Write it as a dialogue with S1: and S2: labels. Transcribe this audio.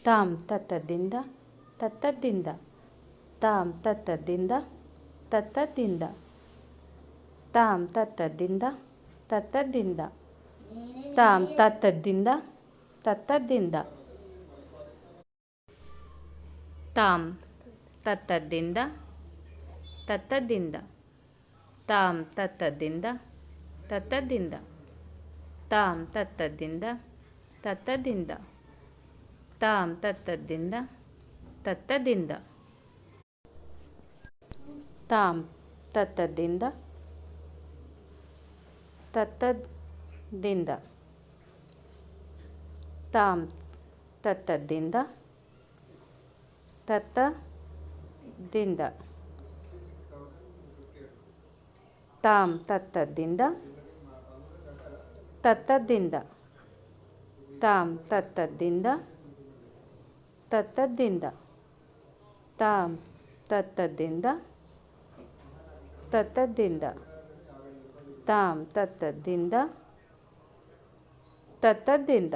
S1: ತಾಂ ತತ್ತದಿಂದ ತತ್ತದಿಂದ ತಾಂ ತತ್ತದಿಂದ ತತ್ತದಿಂದ ತಾಂ ತತ್ತದಿಂದ ತತ್ತದಿಂದ ತಾಂ ತತ್ತದಿಂದ ತತ್ತದಿಂದ ತಾಂ ತತ್ತದಿಂದ ತತ್ತದಿಂದ ತಾಂ ತತ್ತದಿಂದ ತತ್ತದಿಂದ ತಾಂ ತತ್ತದಿಂದ ತತ್ತದಿಂದ ತಾಂ ತತ್ತದಿಂದ ತತ್ತದಿಂದ ತಾಂ ತತ್ತದಿಂದ ತತ್ತದಿಂದ ತಾಂ ತತ್ತದಿಂದ ತತ್ತದಿಂದ ತಾಂ ತತ್ತದಿಂದ ತತ್ತದಿಂದ ತಾಂ ತತ್ತದಿಂದ ತತ್ತದಿಂದ ತಾಂ ತತ್ತದಿಂದ ತತ್ತದಿಂದ ತಾಂ ತತ್ತದಿಂದ ತತ್ತದಿಂದ